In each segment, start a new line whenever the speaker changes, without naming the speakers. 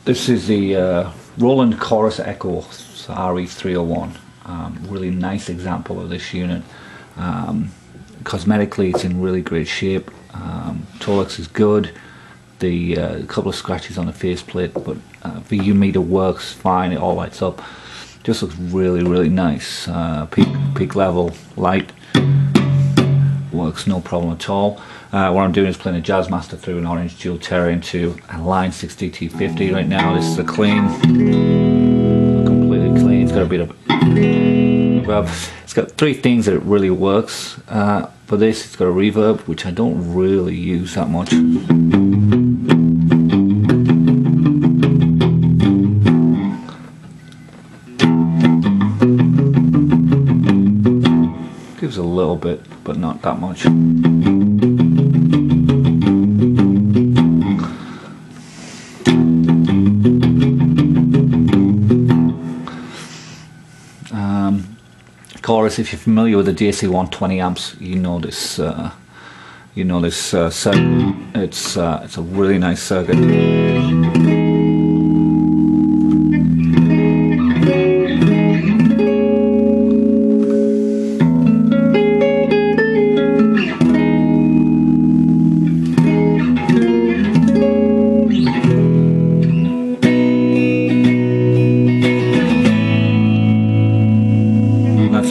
This is the Roland Echo RE-301. Really nice example of this unit. Cosmetically, it's in really great shape. Torx is good. The couple of scratches on the faceplate, but VU meter works fine. It all lights up. Just looks really nice. Peak level light works no problem at all. What I'm doing is playing a Jazzmaster through an orange dual terror into a Line 6 DT50 right now. This is a clean, completely clean. It's got a bit of reverb. It's got three things that it really works. For this, it's got a reverb, which I don't really use that much. Gives a little bit, but not that much. Chorus, if you're familiar with the DC 120 amps, you know this circuit. It's a really nice circuit.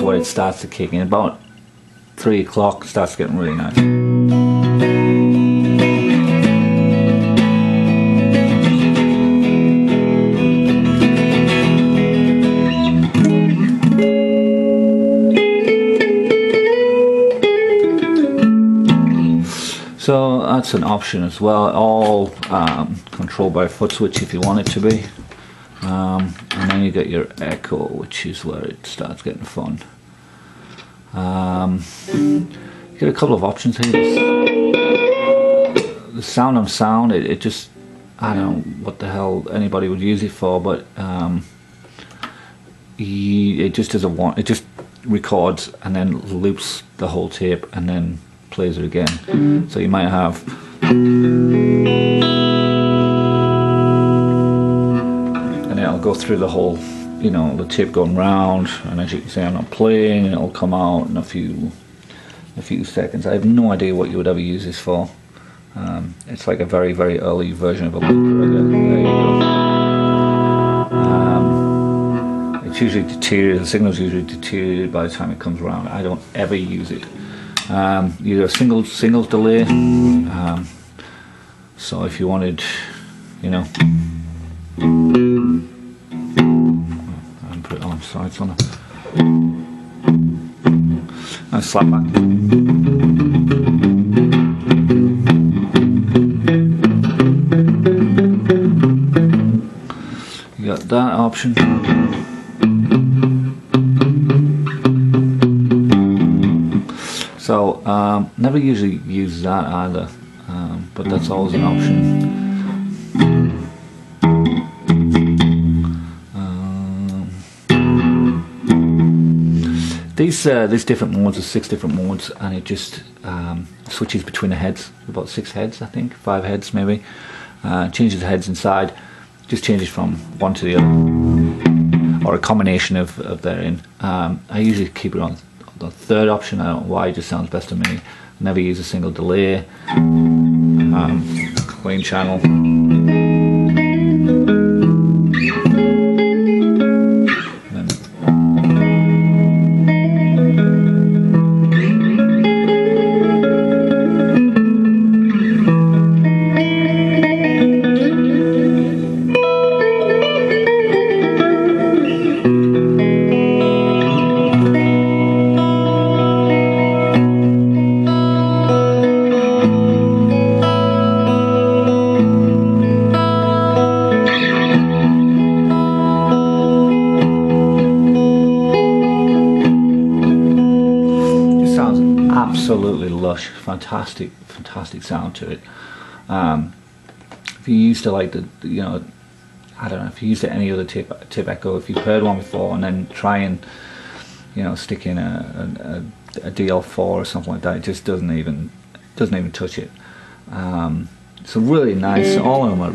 It starts to kick in about 3 o'clock. Starts getting really nice. So that's an option as well. All controlled by a foot switch if you want it to be. And then you get your echo, which is where it starts getting fun. You get a couple of options here. The sound on sound, it just, I don't know what the hell anybody would use it for, but it just doesn't want, it just records and then loops the whole tape and then plays it again. So you might have and it'll go through the whole, you know, the tape going round, and as you can see I'm not playing, and it'll come out in a few seconds. I have no idea what you would ever use this for. It's like a very early version of a loop. There you go. It's usually deteriorated, the signal's usually deteriorated by the time it comes around. I don't ever use it. You do a singles delay, so if you wanted, you know, put it on sides on it. Nice slap back. You got that option. So never usually use that either, but that's always an option. These different modes, there's 6 different modes, and it just switches between the heads, about 6 heads I think, 5 heads maybe. Changes the heads inside, just changes from one to the other, or a combination of therein. I usually keep it on the 3rd option. I don't know why, it just sounds best to me. I never use a single delay. Clean channel. Absolutely lush, fantastic sound to it. If you used to like the, you know, I don't know, if you used any other tape echo, if you've heard one before and then try and, you know, stick in a DL4 or something like that, it just doesn't even touch it. So really nice. All of them are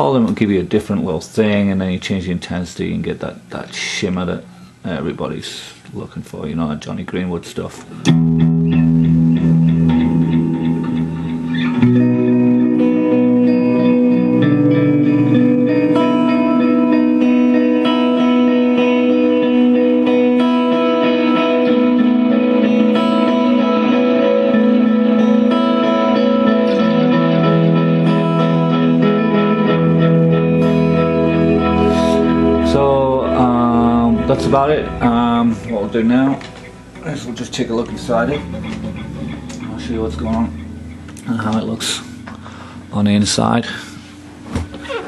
all of them will give you a different little thing, and then you change the intensity and get that shimmer that everybody's looking for, you know, that Johnny Greenwood stuff. That's about it. What we'll do now is we'll just take a look inside it. I'll show you what's going on and how it looks on the inside. Okay,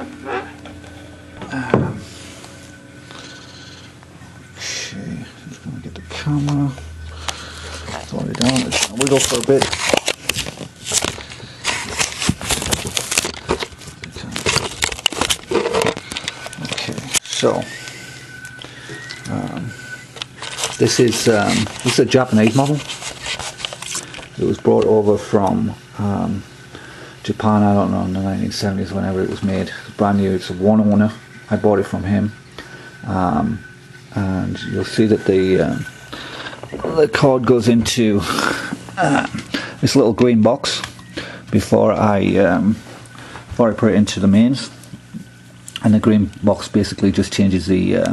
just going to get the camera. Throw it down. It's going to wiggle for a bit. Okay, so. This is a Japanese model. It was brought over from Japan, I don't know, in the 1970s, whenever it was made. It's brand new, it's a one owner. I bought it from him. And you'll see that the cord goes into this little green box before I put it into the mains. And the green box basically just changes the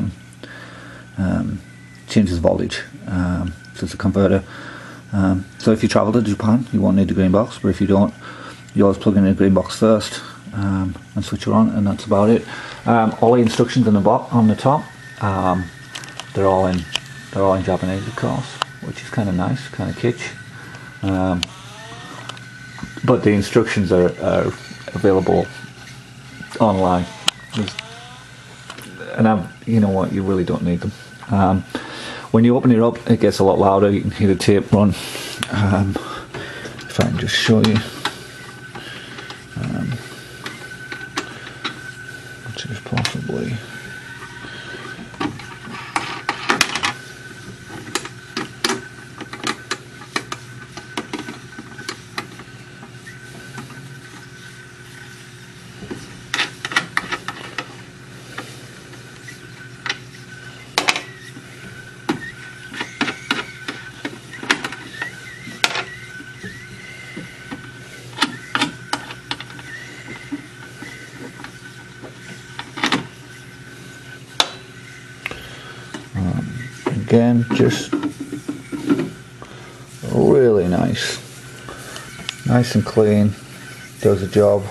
voltage, so it's a converter. So if you travel to Japan, you won't need the green box, but if you don't, you always plug in the green box first and switch it on, and that's about it. All the instructions on the top, they're all in Japanese, of course, which is kind of nice, kind of kitsch. But the instructions are available online, and you know what, you really don't need them. When you open it up, it gets a lot louder. You can hear the tape run. If I can just show you, which is possibly. Again, just really nice and clean, does the job.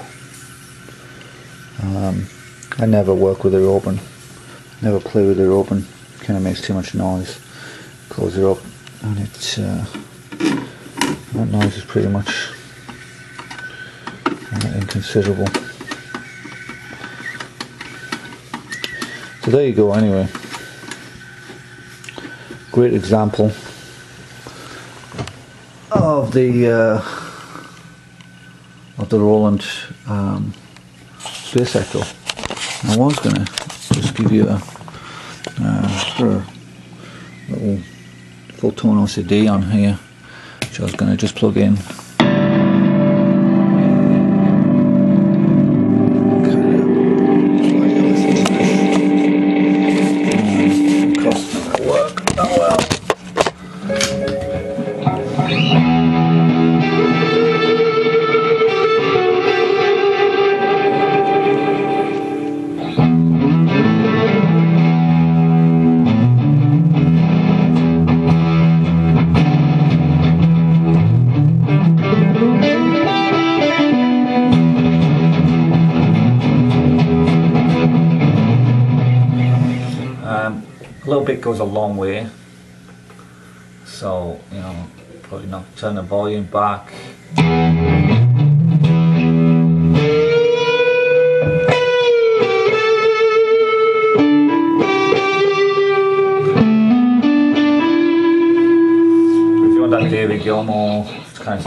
I never work with it open, never play with it open, kind of makes too much noise. Close it up and it's that noise is pretty much inconsiderable. So there you go. Anyway, great example of the Roland Space Echo. I was gonna just give you a little full tone OCD on here, which I was gonna just plug in. A little bit goes a long way, so you know, probably not turn the volume back. If you want that David Gilmour kind of